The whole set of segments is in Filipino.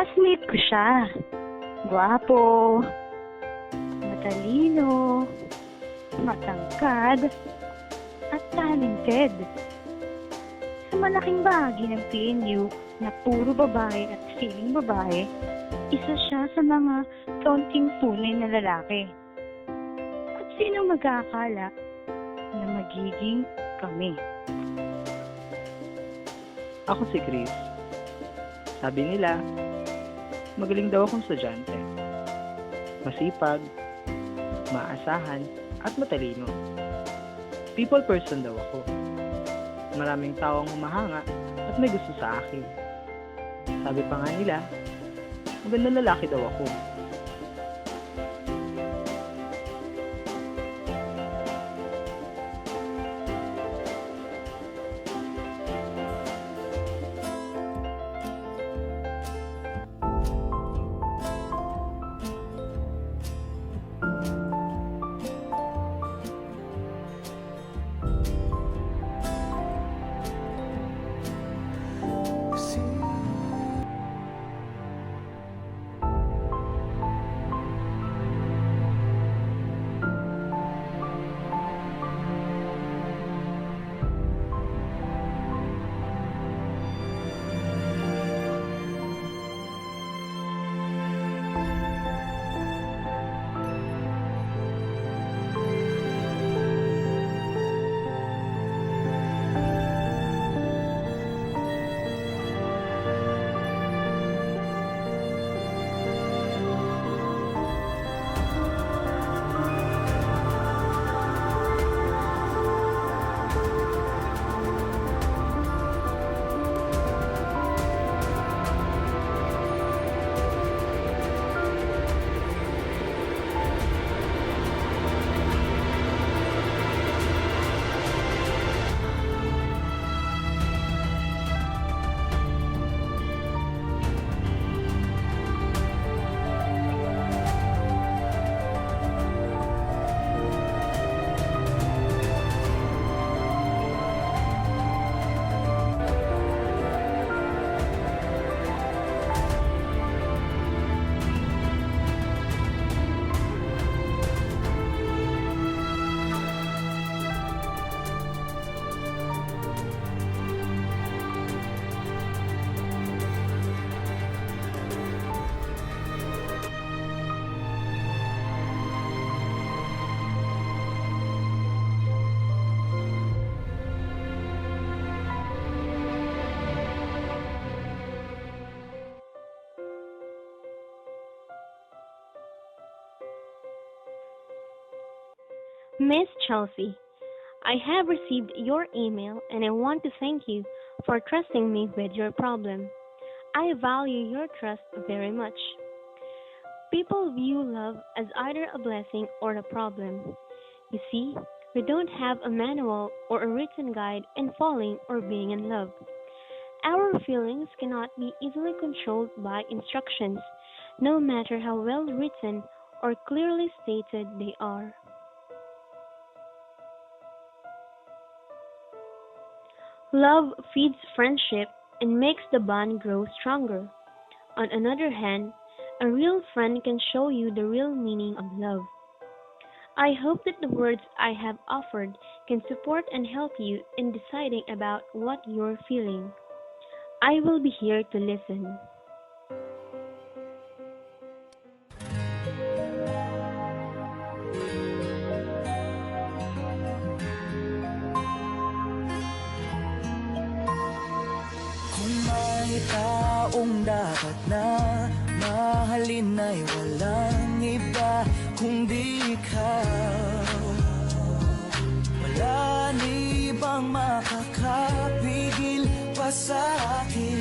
Classmate ko siya. Gwapo, matalino, matangkad, at talented. Sa malaking bahagi ng PNU na puro babae at feeling babae, isa siya sa mga kaunting tunay na lalaki. At sino mag-aakala na magiging kami? Ako si Chris. Sabi nila, magaling daw akong estudyante. Masipag, maasahan, at matalino. People person daw ako. Maraming tao ang humahanga at may gusto sa akin. Sabi pa nga nila, magandang lalaki daw ako. Miss Chelsea, I have received your email and I want to thank you for trusting me with your problem. I value your trust very much. People view love as either a blessing or a problem. You see, we don't have a manual or a written guide in falling or being in love. Our feelings cannot be easily controlled by instructions, no matter how well written or clearly stated they are. Love feeds friendship and makes the bond grow stronger. On another hand, a real friend can show you the real meaning of love. I hope that the words I have offered can support and help you in deciding about what you're feeling. I will be here to listen. Kung may taong dapat na mahalin ay walang iba kundi ikaw. Wala ni ibang makakapigil pa sa akin.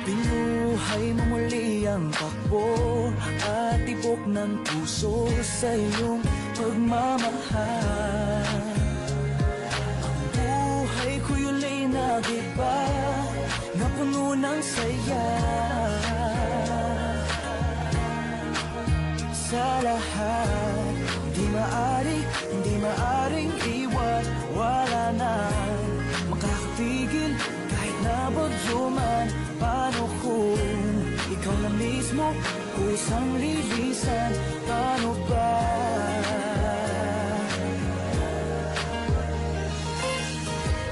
Pinuhay mo muli ang takbo at tibok ng puso sa iyong pagmamahal. Nag-iba na puno ng saya sa lahat. Hindi maaring iwan. Wala na makakapigil nabagyo man. Paano kung ikaw na mismo kusang lilisan? Paano ba?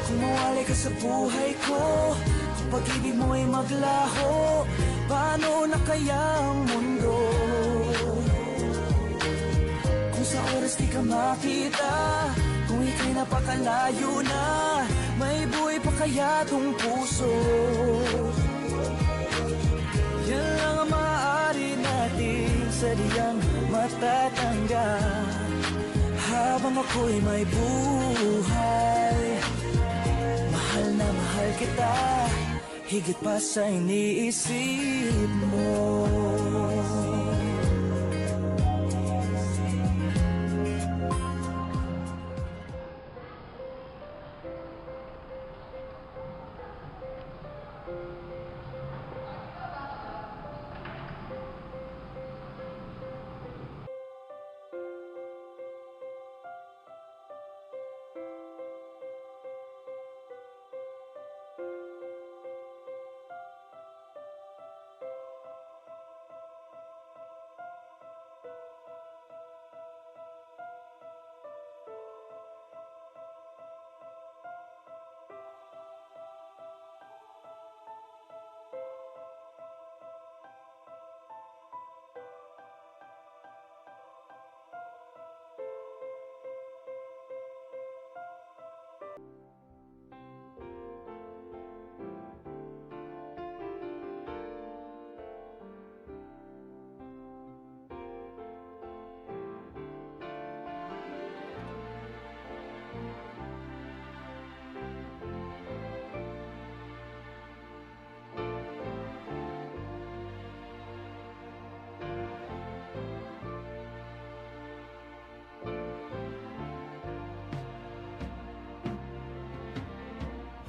Kung mawalay ka sa buhay ko, kung pag-ibig mo ay maglaho, paano na kaya ang mundo? Kung sa oras di ka makita, kung ika'y napakalayo na, may buhay pa kaya tong puso? Yan lang ang maaari nating sadyang matatanggap habang ako'y may buhay. Mahal na mahal kita, higit pa sa iniisip mo.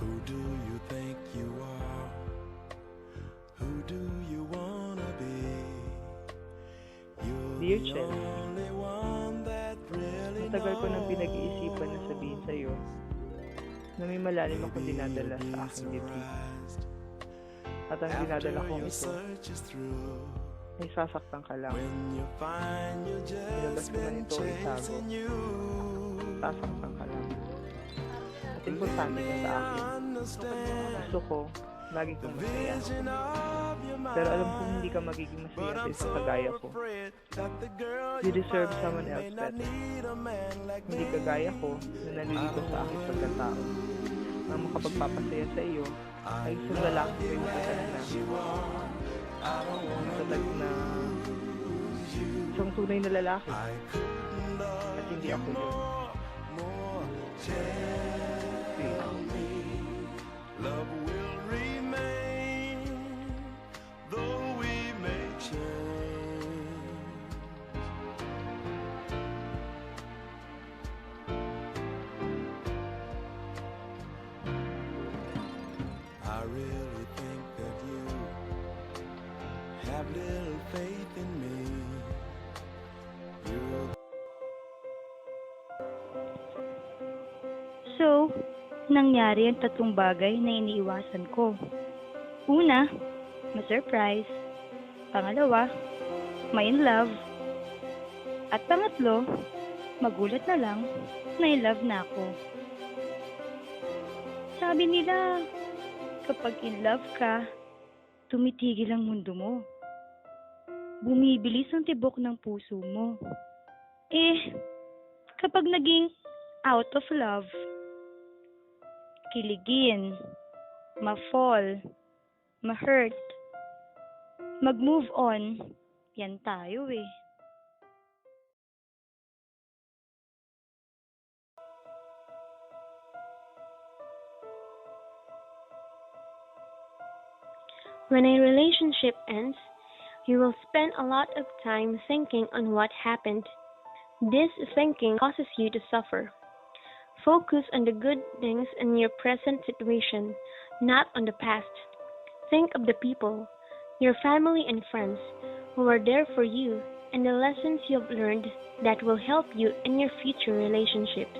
Who do you think you are? Who do you wanna be? You're Dear the Chelsea, only one that really matagal ko nang pinag-iisipan na sabihin sa'yo na may malalim akong dinadala sa aking dibdib. At ang dinadala kong ito ay sasaktan ka lang. Nilabas ko man ito ay itago. Sasaktan ka lang. At importante ka sa akin. Gusto ko, lagi kang masaya. Pero alam kong hindi ka magiging masaya sa isang kagaya ko. You deserve someone else better. Hindi kagaya ko na nalilito sa aking pagkatao. Ang makapagpapasaya sa iyo ay isang lalaki ko yung matatag na isang tunay na lalaki. At hindi ako yun. Love will remain, though we may change. I really think that you have little faith in me. So, nangyari ang tatlong bagay na iniiwasan ko. Una, ma-surprise. Pangalawa, ma-in love. At pangatlo, magulat na lang na in love na ako. Sabi nila, kapag in love ka, tumitigil ang mundo mo. Bumibilis ang tibok ng puso mo. Kapag naging out of love, kiligin, ma-fall, ma-hurt, mag-move on, yan tayo eh. When a relationship ends, you will spend a lot of time thinking on what happened. This thinking causes you to suffer. Focus on the good things in your present situation, not on the past. Think of the people, your family and friends, who are there for you, and the lessons you have learned that will help you in your future relationships.